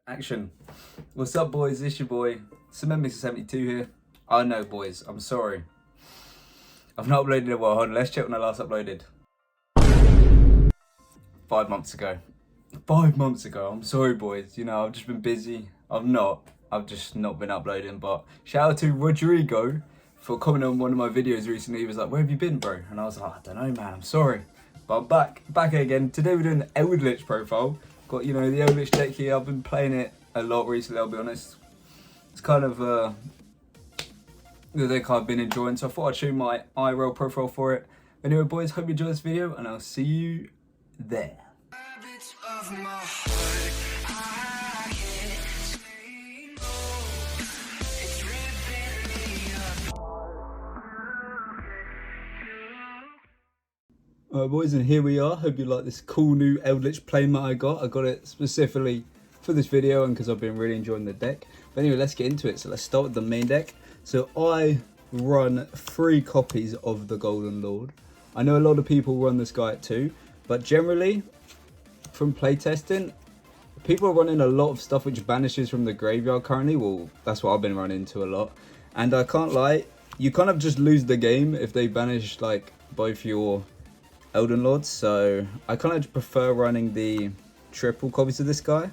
Action. What's up, boys? It's your boy, Mr72 here. I know, boys, I'm sorry. I've not uploaded in a while. Hold on, let's check when I last uploaded. 5 months ago. 5 months ago. I'm sorry, boys. You know, I've just been busy. I've just not been uploading. But shout out to Rodrigo for commenting on one of my videos recently. He was like, "Where have you been, bro?" And I was like, "I don't know, man. I'm sorry." But I'm back again. Today we're doing the Eldlich profile. Got, you know, the Eldlich deck here. I've been playing it a lot recently, I'll be honest. It's kind of the deck I've been enjoying, so I thought I'd show you my IRL profile for it. Anyway, boys, hope you enjoy this video, and I'll see you there. Alright, boys, and here we are. Hope you like this cool new Eldlich playmat I got. I got it specifically for this video and because I've been really enjoying the deck. But anyway, let's get into it. So let's start with the main deck. So I run 3 copies of the Golden Lord. I know a lot of people run this guy at 2, but generally, from playtesting, people are running a lot of stuff which banishes from the graveyard currently. Well, that's what I've been running into a lot. And I can't lie, you kind of just lose the game if they banish like both your Elden Lords, so I kind of prefer running the triple copies of this guy.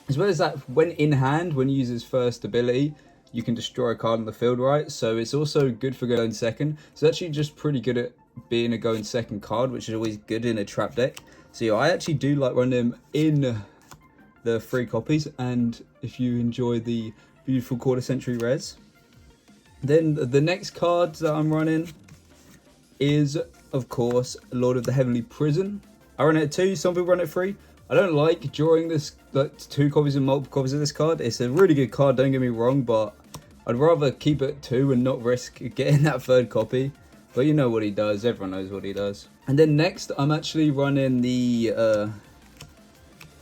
As well as that, when in hand, when you use his first ability, you can destroy a card on the field, right? So it's also good for going second. So it's actually just pretty good at being a going second card, which is always good in a trap deck. So yeah, I actually do like running him in the 3 copies, and if you enjoy the beautiful quarter century res. Then the next cards that I'm running is, of course, Lord of the Heavenly Prison. I run it at 2, some people run it at 3. I don't like drawing this, like 2 copies and multiple copies of this card. It's a really good card, don't get me wrong, but I'd rather keep it at 2 and not risk getting that 3rd copy. But you know what he does, everyone knows what he does. And then next, I'm actually running the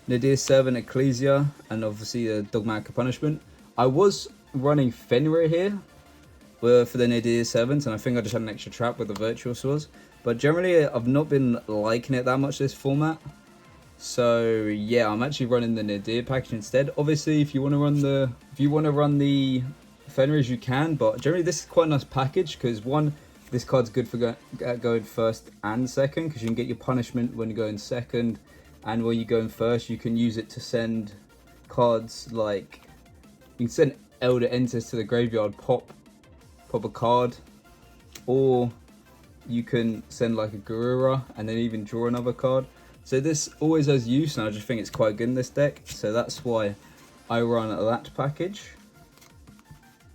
Nadir Servant Ecclesia, and obviously the Dogmatic Punishment. I was running Fenrir here for the Nadir Servants, and I think I just had an extra trap with the Virtual Swords. But generally, I've not been liking it that much, this format. So yeah, I'm actually running the Nadir package instead. Obviously, if you want to run the Fenrirs, you can. But generally, this is quite a nice package because one, this card's good for going first and second, because you can get your punishment when you go in second, and when you go in first, you can use it to send cards like you can send Elder Enters to the graveyard, pop a card, or you can send like a Garura and then even draw another card. So this always has use, and I just think it's quite good in this deck, so that's why I run that package.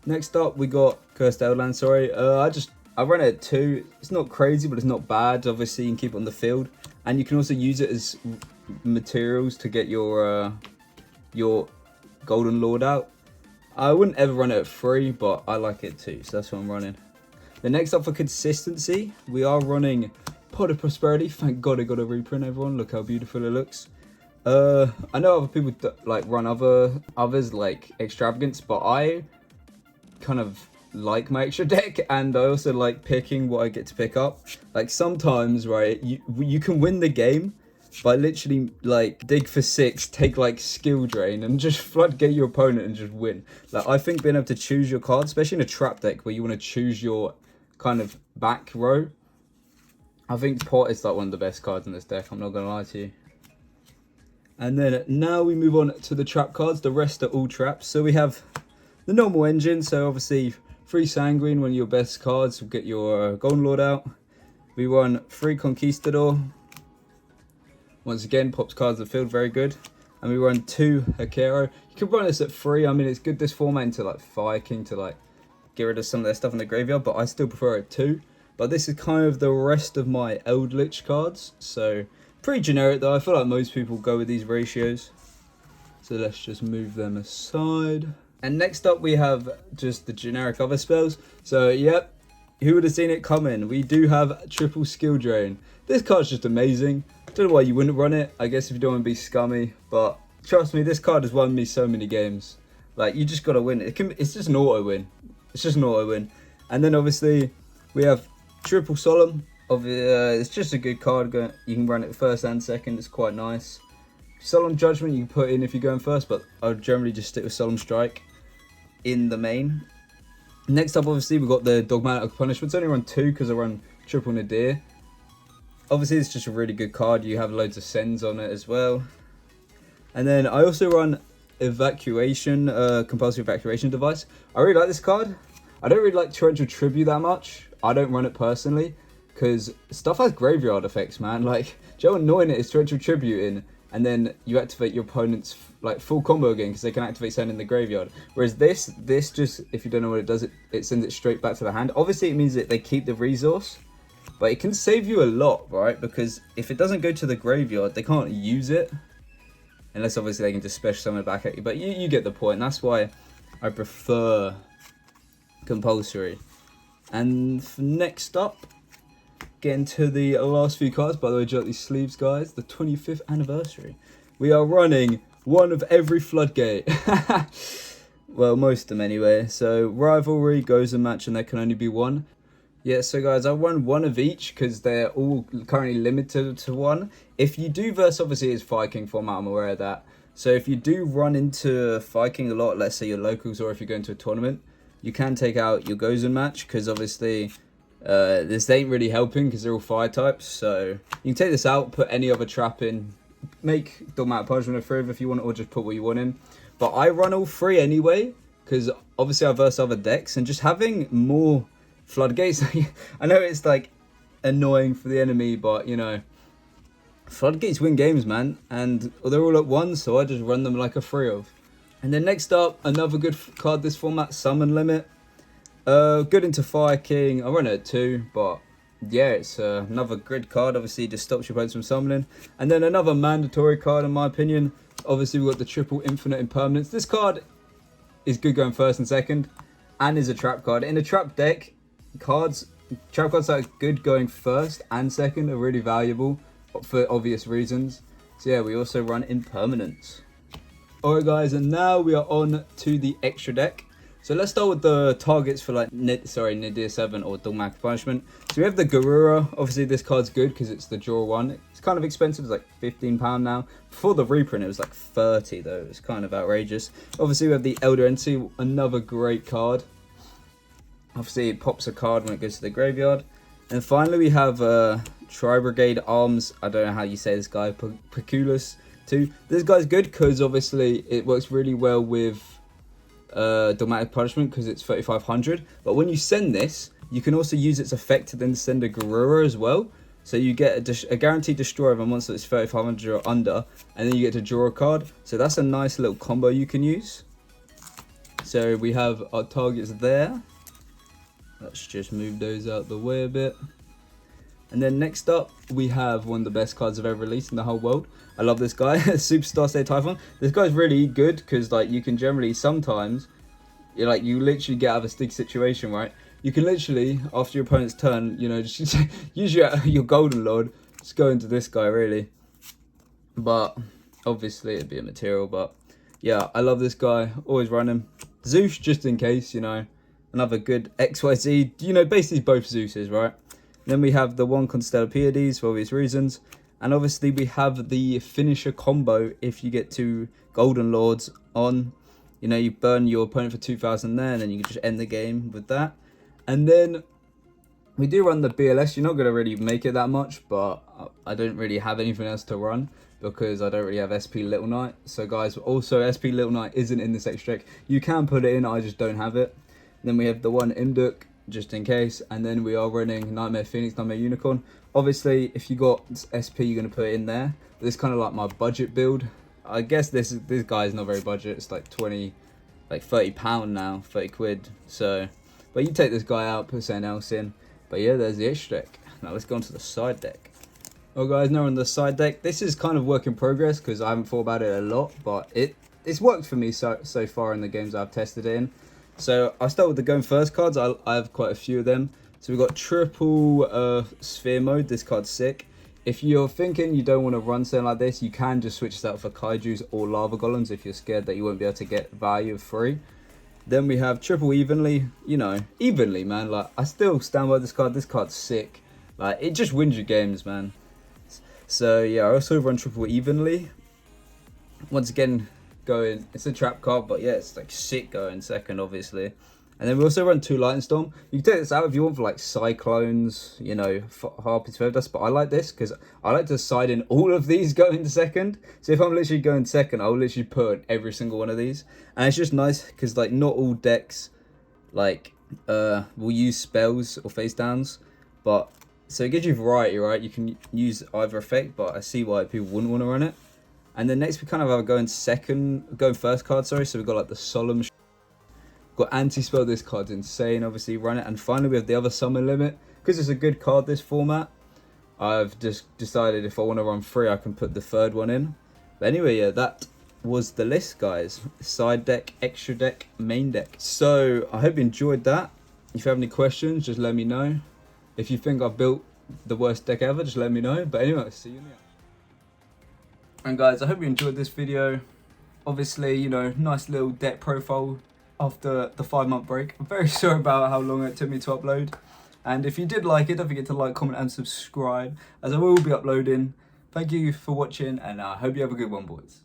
Next up, we got Cursed Eldland. Sorry, I run it at 2. It's not crazy, but it's not bad. Obviously, you can keep it on the field, and you can also use it as materials to get your Golden Lord out. I wouldn't ever run it at 3, but I like it too, so that's what I'm running. The next up for consistency, we are running Pot of Prosperity. Thank God I got a reprint, everyone. Look how beautiful it looks. I know other people like run others like Extravagance, but I kind of like my extra deck, and I also like picking what I get to pick up. Like sometimes, right, you can win the game by literally like dig for 6, take like skill drain, and just floodgate your opponent and just win. Like I think being able to choose your cards, especially in a trap deck where you want to choose your kind of back row, I think Pot is like one of the best cards in this deck, I'm not gonna lie to you. And then now we move on to the trap cards. The rest are all traps. So we have the normal engine, so obviously 3 Sanguine, one of your best cards, will get your Golden Lord out. We run 3 Conquistador. Once again, pops cards in the field, very good. And we run 2 Hakero. You can run this at 3. I mean, it's good this format into like Fire King to like get rid of some of their stuff in the graveyard, but I still prefer it 2. But this is kind of the rest of my Eldlich cards. So pretty generic though. I feel like most people go with these ratios. So let's just move them aside. And next up we have just the generic other spells. So yep, who would have seen it coming? We do have triple skill drain. This card's just amazing. Don't know why you wouldn't run it. I guess if you don't want to be scummy, but trust me, this card has won me so many games. Like, you just gotta win. It's just an auto win. It's just an auto win. And then obviously we have triple solemn. It's just a good card. You can run it first and second. It's quite nice. Solemn Judgment you can put in if you're going first, but I would generally just stick with Solemn Strike in the main. Next up, obviously, we've got the Dogmatic Punishment. It's only run 2 because I run Triple Nadir. Obviously, it's just a really good card. You have loads of sends on it as well. And then I also run Evacuation, Compulsory Evacuation Device. I really like this card. I don't really like Torrential Tribute that much. I don't run it personally because stuff has graveyard effects, man. Like, do you know how annoying it is Torrential Tributing and then you activate your opponent's like full combo again because they can activate send in the graveyard. Whereas this just, if you don't know what it does, it sends it straight back to the hand. Obviously, it means that they keep the resource, but it can save you a lot, right? Because if it doesn't go to the graveyard, they can't use it. Unless obviously they can just special summon it back at you. But you get the point. That's why I prefer compulsory. And next up, getting to the last few cards. By the way, check these sleeves, guys. The 25th anniversary. We are running one of every floodgate. Well, most of them anyway. So rivalry, goes a match, and there can only be one. Yeah, so guys, I run one of each because they're all currently limited to one. If you do verse, obviously it's Viking format, I'm aware of that. So if you do run into Viking a lot, let's say your locals, or if you're going to a tournament, you can take out your Gozen match because obviously this ain't really helping because they're all fire types. So you can take this out, put any other trap in, make Dogmatic Punishment a 3 if you want, or just put what you want in. But I run all 3 anyway because obviously I verse other decks, and just having more floodgates. I know it's like annoying for the enemy, but you know, floodgates win games, man, and they're all at once, so I just run them like a 3 of. And then next up, another good card this format, Summon Limit. Good into Fire King. I run it at 2, but yeah, it's another grid card. Obviously, it just stops your opponents from summoning. And then another mandatory card, in my opinion. Obviously, we've got the Triple Infinite Impermanence. This card is good going first and second, and is a trap card. In a trap deck, trap cards that are good going first and second are really valuable for obvious reasons. So yeah, we also run Impermanence. Alright guys, and now we are on to the extra deck. So let's start with the targets for like Nadir 7 or Dogmatic Punishment. So we have the Garura. Obviously this card's good because it's the draw one. It's kind of expensive, it's like £15 now. Before the reprint it was like 30 though, it's kind of outrageous. Obviously we have the Elder Entity, another great card. Obviously it pops a card when it goes to the graveyard. And finally we have Tri Brigade Arms. I don't know how you say this guy, Peculus 2. This guy's good because obviously it works really well with Dogmatic Punishment because it's 3500. But when you send this, you can also use its effect to then send a Garura as well. So you get a guaranteed destroy of a monster that's 3500 or under, and then you get to draw a card. So that's a nice little combo you can use. So we have our targets there. Let's just move those out the way a bit. And then next up, we have one of the best cards I've ever released in the whole world. I love this guy, Superstar State Typhon. This guy's really good because like you can generally sometimes, you literally get out of a sticky situation, right? You can literally, after your opponent's turn, you know, just use your Golden Lord, just go into this guy really. But obviously it'd be a material, but yeah, I love this guy, always run him. Zeus, just in case, you know. Another good XYZ, you know, basically both Zeuses, right? Then we have the one Constellar Pleiades for obvious reasons. And obviously we have the finisher combo if you get 2 Golden Lords on. You know, you burn your opponent for 2000 there, and then you can just end the game with that. And then we do run the BLS. You're not going to really make it that much, but I don't really have anything else to run because I don't really have SP Little Knight. So guys, also SP Little Knight isn't in this extra deck. You can put it in, I just don't have it. Then we have the one Imduk, just in case, and then we are running Nightmare Phoenix, Nightmare Unicorn. Obviously, if you got SP, you're going to put it in there. This is kind of like my budget build. I guess this guy is not very budget. It's like £30 now, 30 quid. So, but you take this guy out, put something else in. But yeah, there's the extra deck. Now let's go on to the side deck. Well guys, now on the side deck. This is kind of work in progress because I haven't thought about it a lot, but it's worked for me so far in the games I've tested it in. So I'll start with the going first cards. I have quite a few of them. So we've got triple sphere mode. This card's sick. If you're thinking you don't want to run something like this, you can just switch this out for kaijus or lava golems if you're scared that you won't be able to get value of 3. Then we have triple evenly. You know, evenly, man. Like, I still stand by this card. This card's sick. Like, it just wins your games, man. So yeah, I also run triple evenly. once again going, it's a trap card, but yeah, it's like sick going second, obviously. And then we also run 2 Lightning Storm. You can take this out if you want for like Cyclones, you know, Harpy's Feather Dust, but I like this because I like to side in all of these going to second. So if I'm literally going second, I'll literally put every single one of these. And it's just nice because like not all decks like will use spells or face downs, but so it gives you variety, right? You can use either effect, but I see why people wouldn't want to run it. And then next we kind of have going first card, sorry. So we've got like the Solemn. Got anti-spell, this card's insane, obviously run it. And finally we have the other summon limit. Because it's a good card this format, I've just decided if I want to run 3 I can put the 3rd one in. But anyway, yeah, that was the list, guys. Side deck, extra deck, main deck. So I hope you enjoyed that. If you have any questions, just let me know. If you think I've built the worst deck ever, just let me know. But anyway, see you later. And guys, I hope you enjoyed this video. Obviously, you know, nice little deck profile after the 5-month break. I'm very sorry about how long it took me to upload. And if you did like it, don't forget to like, comment and subscribe, as I will be uploading. Thank you for watching, and I hope you have a good one, boys.